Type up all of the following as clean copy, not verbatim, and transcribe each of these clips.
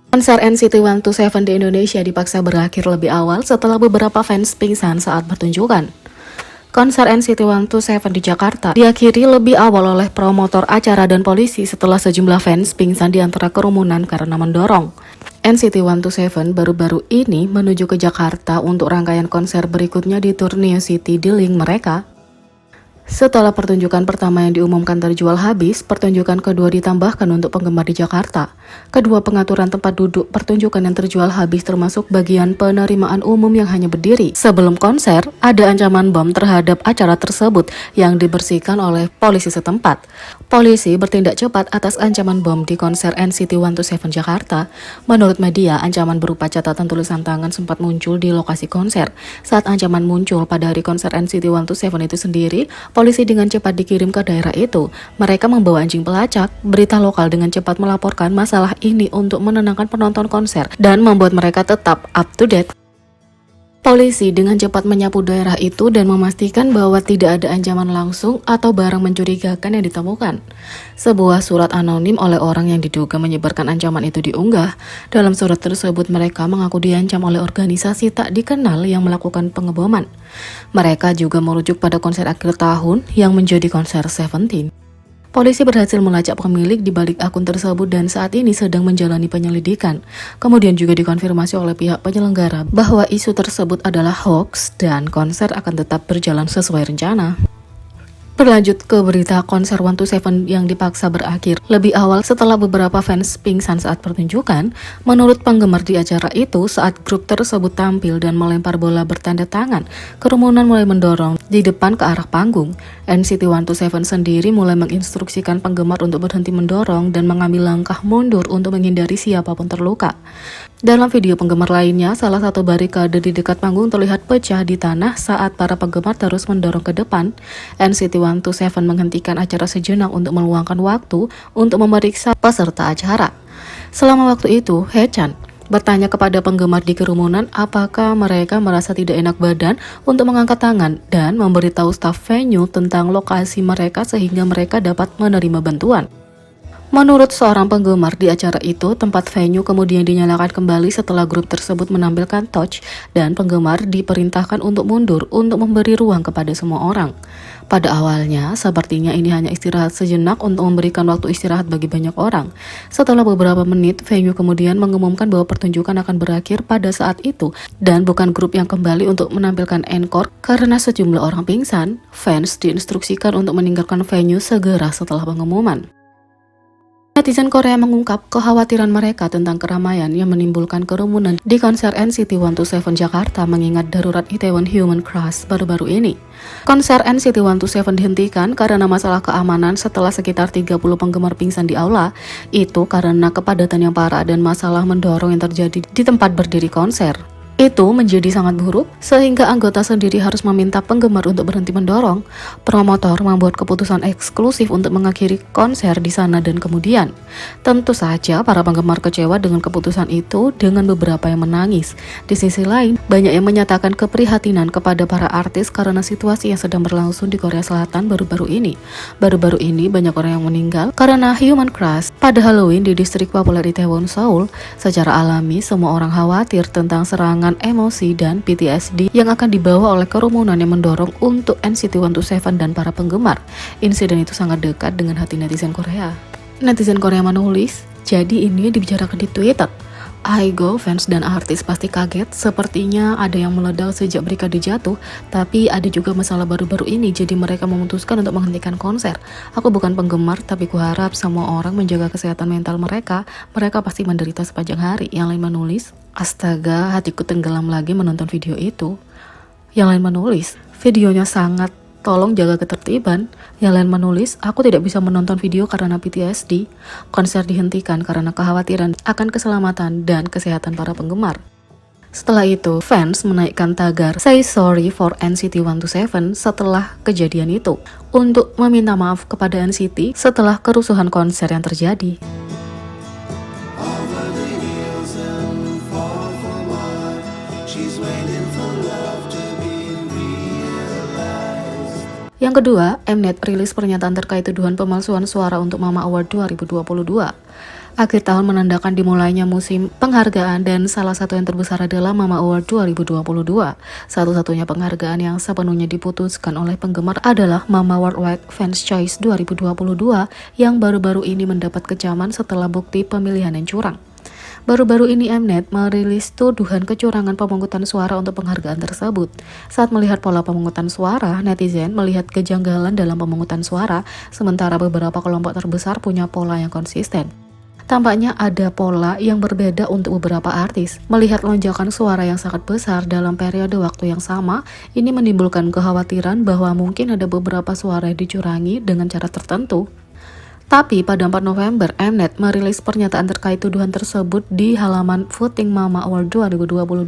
Konser NCT 127 di Indonesia dipaksa berakhir lebih awal setelah beberapa fans pingsan saat pertunjukan. Konser NCT 127 di Jakarta diakhiri lebih awal oleh promotor acara dan polisi setelah sejumlah fans pingsan di antara kerumunan karena mendorong. NCT 127 baru-baru ini menuju ke Jakarta untuk rangkaian konser berikutnya di tour New City di link mereka. Setelah pertunjukan pertama yang diumumkan terjual habis, pertunjukan kedua ditambahkan untuk penggemar di Jakarta. Kedua pengaturan tempat duduk pertunjukan yang terjual habis termasuk bagian penerimaan umum yang hanya berdiri. Sebelum konser, ada ancaman bom terhadap acara tersebut yang dibersihkan oleh polisi setempat. Polisi bertindak cepat atas ancaman bom di konser NCT 127 Jakarta. Menurut media, ancaman berupa catatan tulisan tangan sempat muncul di lokasi konser. Saat ancaman muncul pada hari konser NCT 127 itu sendiri, polisi dengan cepat dikirim ke daerah itu. Mereka membawa anjing pelacak. Berita lokal dengan cepat melaporkan masalah ini untuk menenangkan penonton konser dan membuat mereka tetap up to date. Polisi dengan cepat menyapu daerah itu dan memastikan bahwa tidak ada ancaman langsung atau barang mencurigakan yang ditemukan. Sebuah surat anonim oleh orang yang diduga menyebarkan ancaman itu diunggah. Dalam surat tersebut mereka mengaku diancam oleh organisasi tak dikenal yang melakukan pengeboman. Mereka juga merujuk pada konser akhir tahun yang menjadi konser Seventeen. Polisi berhasil melacak pemilik di balik akun tersebut dan saat ini sedang menjalani penyelidikan. Kemudian juga dikonfirmasi oleh pihak penyelenggara bahwa isu tersebut adalah hoax dan konser akan tetap berjalan sesuai rencana. Berlanjut ke berita konser 127 yang dipaksa berakhir lebih awal setelah beberapa fans pingsan saat pertunjukan. Menurut penggemar di acara itu, saat grup tersebut tampil dan melempar bola bertanda tangan, kerumunan mulai mendorong di depan ke arah panggung. NCT 127 sendiri mulai menginstruksikan penggemar untuk berhenti mendorong dan mengambil langkah mundur untuk menghindari siapapun terluka. Dalam video penggemar lainnya, salah satu barikade di dekat panggung terlihat pecah di tanah saat para penggemar terus mendorong ke depan. NCT 127 menghentikan acara sejenak untuk meluangkan waktu untuk memeriksa peserta acara. Selama waktu itu, Haechan bertanya kepada penggemar di kerumunan apakah mereka merasa tidak enak badan untuk mengangkat tangan dan memberitahu staf venue tentang lokasi mereka sehingga mereka dapat menerima bantuan. Menurut seorang penggemar di acara itu, tempat venue kemudian dinyalakan kembali setelah grup tersebut menampilkan touch dan penggemar diperintahkan untuk mundur untuk memberi ruang kepada semua orang. Pada awalnya, sepertinya ini hanya istirahat sejenak untuk memberikan waktu istirahat bagi banyak orang. Setelah beberapa menit, venue kemudian mengumumkan bahwa pertunjukan akan berakhir pada saat itu dan bukan grup yang kembali untuk menampilkan encore karena sejumlah orang pingsan. Fans diinstruksikan untuk meninggalkan venue segera setelah pengumuman. Netizen Korea mengungkap kekhawatiran mereka tentang keramaian yang menimbulkan kerumunan di konser NCT 127 Jakarta mengingat darurat Itaewon Human Crush baru-baru ini. Konser NCT 127 dihentikan karena masalah keamanan setelah sekitar 30 penggemar pingsan di aula. Itu karena kepadatan yang parah dan masalah mendorong yang terjadi di tempat berdiri konser. Itu menjadi sangat buruk sehingga anggota sendiri harus meminta penggemar untuk berhenti mendorong. Promotor membuat keputusan eksklusif untuk mengakhiri konser di sana dan kemudian. Tentu saja para penggemar kecewa dengan keputusan itu dengan beberapa yang menangis. Di sisi lain, banyak yang menyatakan keprihatinan kepada para artis karena situasi yang sedang berlangsung di Korea Selatan baru-baru ini. Baru-baru ini banyak orang yang meninggal karena human crush pada Halloween di distrik populer Itaewon, Seoul. Secara alami, semua orang khawatir tentang serangan emosi dan PTSD yang akan dibawa oleh kerumunan yang mendorong untuk NCT 127 dan para penggemar. Insiden itu sangat dekat dengan hati netizen Korea. Netizen Korea menulis, jadi ini dibicarakan di Twitter. Aigo, fans dan artis pasti kaget, sepertinya ada yang meledak sejak Brigade jatuh, tapi ada juga masalah baru-baru ini, jadi mereka memutuskan untuk menghentikan konser. Aku bukan penggemar, tapi kuharap semua orang menjaga kesehatan mental mereka pasti menderita sepanjang hari. Yang lain menulis, astaga, hatiku tenggelam lagi menonton video itu. Yang lain menulis, videonya sangat, tolong jaga ketertiban. Yang lain menulis, aku tidak bisa menonton video karena PTSD. Konser dihentikan karena kekhawatiran akan keselamatan dan kesehatan para penggemar. Setelah itu, fans menaikkan tagar Say Sorry for NCT 127 setelah kejadian itu untuk meminta maaf kepada NCT setelah kerusuhan konser yang terjadi. Yang kedua, Mnet rilis pernyataan terkait tuduhan pemalsuan suara untuk Mama Award 2022. Akhir tahun menandakan dimulainya musim penghargaan dan salah satu yang terbesar adalah Mama Award 2022. Satu-satunya penghargaan yang sepenuhnya diputuskan oleh penggemar adalah Mama Worldwide Fans Choice 2022 yang baru-baru ini mendapat kecaman setelah bukti pemilihan yang curang. Baru-baru ini Mnet merilis tuduhan kecurangan pemungutan suara untuk penghargaan tersebut. Saat melihat pola pemungutan suara, netizen melihat kejanggalan dalam pemungutan suara, sementara beberapa kelompok terbesar punya pola yang konsisten. Tampaknya ada pola yang berbeda untuk beberapa artis. Melihat lonjakan suara yang sangat besar dalam periode waktu yang sama, ini menimbulkan kekhawatiran bahwa mungkin ada beberapa suara yang dicurangi dengan cara tertentu. Tapi pada 4 November, Mnet merilis pernyataan terkait tuduhan tersebut di halaman Voting Mama Award 2022.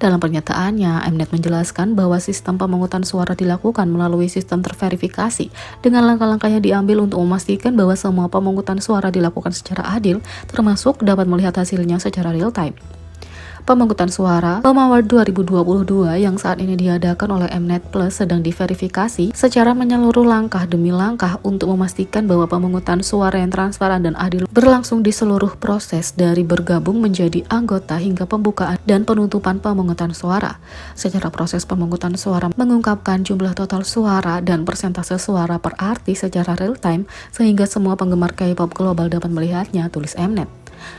Dalam pernyataannya, Mnet menjelaskan bahwa sistem pemungutan suara dilakukan melalui sistem terverifikasi dengan langkah-langkah yang diambil untuk memastikan bahwa semua pemungutan suara dilakukan secara adil, termasuk dapat melihat hasilnya secara real time. Pemungutan suara Mama Award 2022 yang saat ini diadakan oleh Mnet Plus sedang diverifikasi secara menyeluruh langkah demi langkah untuk memastikan bahwa pemungutan suara yang transparan dan adil berlangsung di seluruh proses dari bergabung menjadi anggota hingga pembukaan dan penutupan pemungutan suara. Secara proses pemungutan suara mengungkapkan jumlah total suara dan persentase suara per artis secara real time sehingga semua penggemar K-pop global dapat melihatnya, tulis Mnet.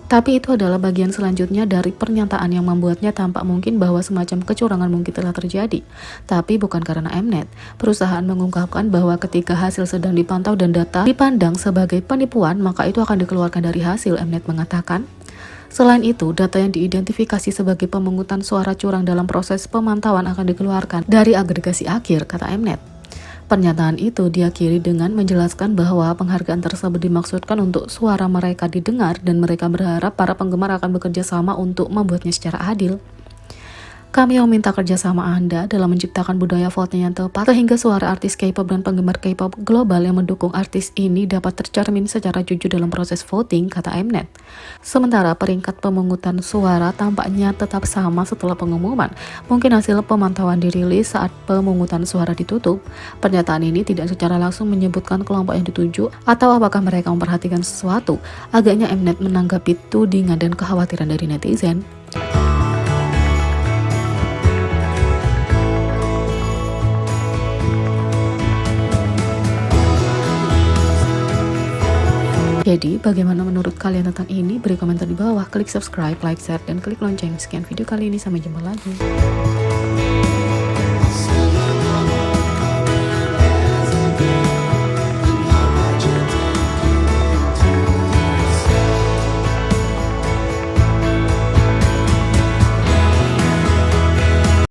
Tapi itu adalah bagian selanjutnya dari pernyataan yang membuatnya tampak mungkin bahwa semacam kecurangan mungkin telah terjadi. Tapi bukan karena Mnet. Perusahaan mengungkapkan bahwa ketika hasil sedang dipantau dan data dipandang sebagai penipuan, maka itu akan dikeluarkan dari hasil, Mnet mengatakan. Selain itu, data yang diidentifikasi sebagai pemungutan suara curang dalam proses pemantauan akan dikeluarkan dari agregasi akhir, kata Mnet. Pernyataan itu diakhiri dengan menjelaskan bahwa penghargaan tersebut dimaksudkan untuk suara mereka didengar dan mereka berharap para penggemar akan bekerja sama untuk membuatnya secara adil. Kami meminta kerjasama Anda dalam menciptakan budaya voting yang tepat sehingga suara artis K-pop dan penggemar K-pop global yang mendukung artis ini dapat tercermin secara jujur dalam proses voting, kata Mnet. Sementara peringkat pemungutan suara tampaknya tetap sama setelah pengumuman. Mungkin hasil pemantauan dirilis saat pemungutan suara ditutup. Pernyataan ini tidak secara langsung menyebutkan kelompok yang dituju atau apakah mereka memperhatikan sesuatu. Agaknya Mnet menanggapi tudingan dan kekhawatiran dari netizen. Jadi, bagaimana menurut kalian tentang ini? Beri komentar di bawah, klik subscribe, like, share, dan klik lonceng. Sekian video kali ini, sampai jumpa lagi.